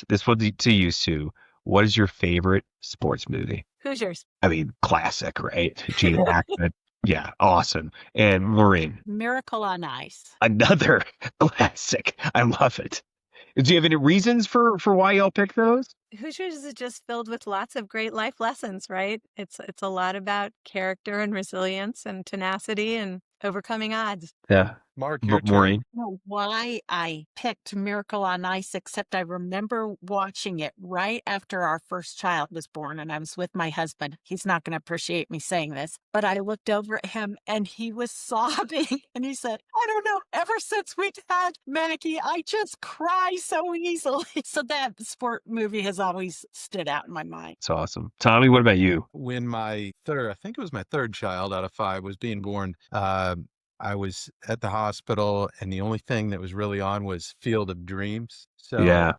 This one's to you, Sue. What is your favorite sports movie? Hoosiers. I mean, classic, right? Gene Hackman. Yeah, awesome. And Maureen, Miracle on Ice. another classic. I love it. Do you have any reasons for why y'all pick those? Hoosiers is just filled with lots of great life lessons, right? It's a lot about character and resilience and tenacity and overcoming odds. Yeah. Mark, your turn. Maureen. I don't know why I picked Miracle on Ice, except I remember watching it right after our first child was born, and I was with my husband. He's not going to appreciate me saying this, but I looked over at him and he was sobbing and he said, I don't know, ever since we had Maggie, I just cry so easily. So that sport movie has always stood out in my mind. It's awesome. Tommy, what about you? When I think it was my third child out of 5 was being born, I was at the hospital and the only thing that was really on was Field of Dreams. So Yeah.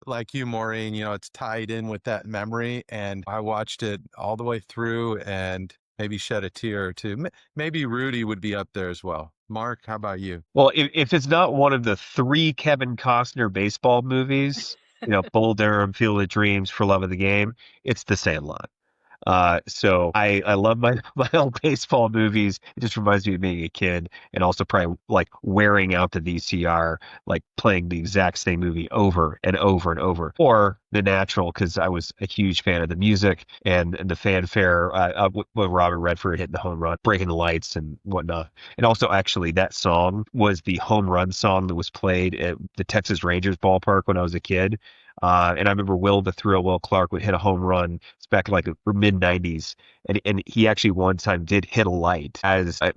like you, Maureen, it's tied in with that memory, and I watched it all the way through and maybe shed a tear or two. Maybe Rudy would be up there as well. Mark, how about you? Well, if it's not one of the 3 Kevin Costner baseball movies, Bull Durham, Field of Dreams, For Love of the Game, it's The Sandlot. So I love my old baseball movies. It just reminds me of being a kid, and also probably like wearing out the VCR, like playing the exact same movie over and over and over. Or The Natural, because I was a huge fan of the music and the fanfare with Robert Redford hitting the home run, breaking the lights and whatnot. And also, actually, that song was the home run song that was played at the Texas Rangers ballpark when I was a kid. And I remember Will Clark would hit a home run. It's back in like the mid '90s, and he actually one time did hit a light. As I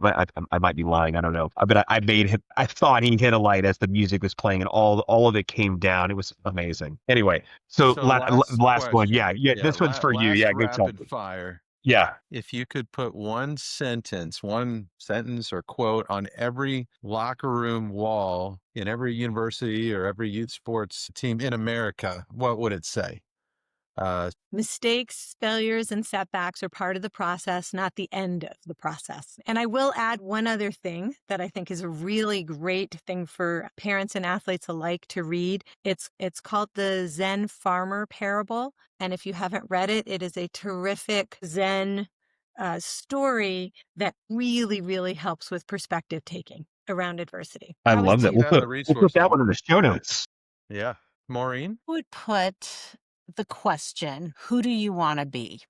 might be lying, I don't know, but I made him. I thought he hit a light as the music was playing, and all of it came down. It was amazing. Anyway, so last one, yeah. This one's for you. Yeah, good talk. Rapid fire. Yeah. If you could put one sentence or quote on every locker room wall in every university or every youth sports team in America, what would it say? Mistakes, failures, and setbacks are part of the process, not the end of the process. And I will add one other thing that I think is a really great thing for parents and athletes alike to read. It's called the Zen Farmer Parable. And if you haven't read it, it is a terrific Zen story that really, really helps with perspective taking around adversity. I How was love that. two? We'll Down the put resources. that one in the show notes. Yeah. Maureen? Would put the question, who do you want to be?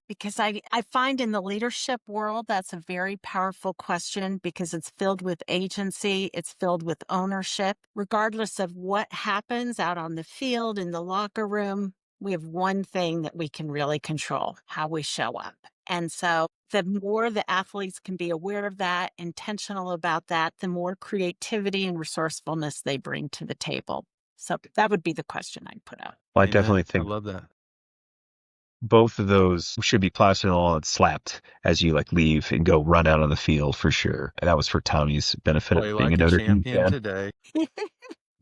Because I find in the leadership world, that's a very powerful question because it's filled with agency, it's filled with ownership. Regardless of what happens out on the field, in the locker room, we have one thing that we can really control, how we show up. And so the more the athletes can be aware of that, intentional about that, the more creativity and resourcefulness they bring to the table. So that would be the question I'd put out. Well, I Amen. definitely I think love that. both of those should be plastered on and slapped as you leave and go run out on the field for sure. And that was for Tommy's benefit Play of being like a a Notre Dame champion fan. today.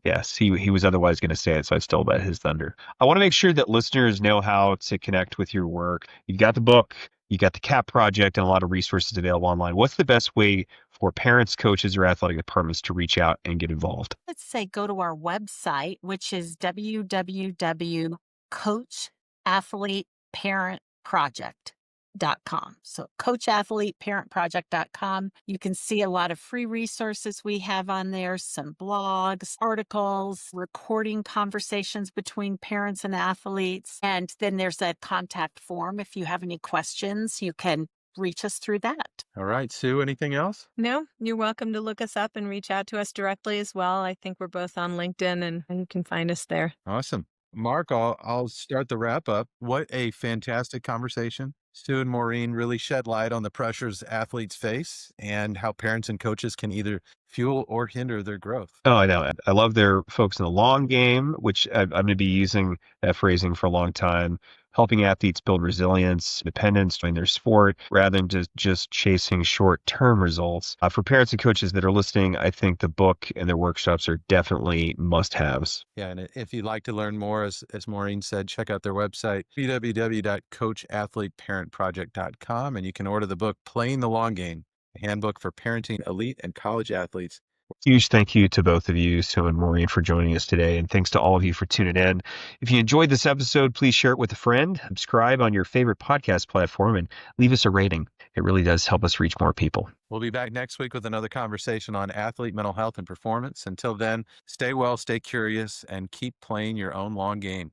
Yes, he was otherwise going to say it, so I stole his thunder. I want to make sure that listeners know how to connect with your work. You've got the book, you got the CAP project, and a lot of resources available online. What's the best way for parents, coaches, or athletic departments to reach out and get involved? Let's say go to our website, which is www.coachathleteparentproject.com. So coachathleteparentproject.com. You can see a lot of free resources we have on there, some blogs, articles, recording conversations between parents and athletes. And then there's that contact form. If you have any questions, you can reach us through that. All right, Sue, anything else? No, you're welcome to look us up and reach out to us directly as well. I think we're both on LinkedIn and you can find us there. Awesome. Mark, I'll start the wrap up. What a fantastic conversation. Sue and Maureen really shed light on the pressures athletes face and how parents and coaches can either fuel or hinder their growth. Oh, I know. I love their folks in the long game, which I'm going to be using that phrasing for a long time, helping athletes build resilience, independence in their sport, rather than just chasing short-term results. For parents and coaches that are listening, I think the book and their workshops are definitely must-haves. Yeah, and if you'd like to learn more, as Maureen said, check out their website, www.coachathleteparentproject.com, and you can order the book, Playing the Long Game, a handbook for parenting elite and college athletes. Huge thank you to both of you, Sue and Maureen, for joining us today. And thanks to all of you for tuning in. If you enjoyed this episode, please share it with a friend, subscribe on your favorite podcast platform, and leave us a rating. It really does help us reach more people. We'll be back next week with another conversation on athlete mental health and performance. Until then, stay well, stay curious, and keep playing your own long game.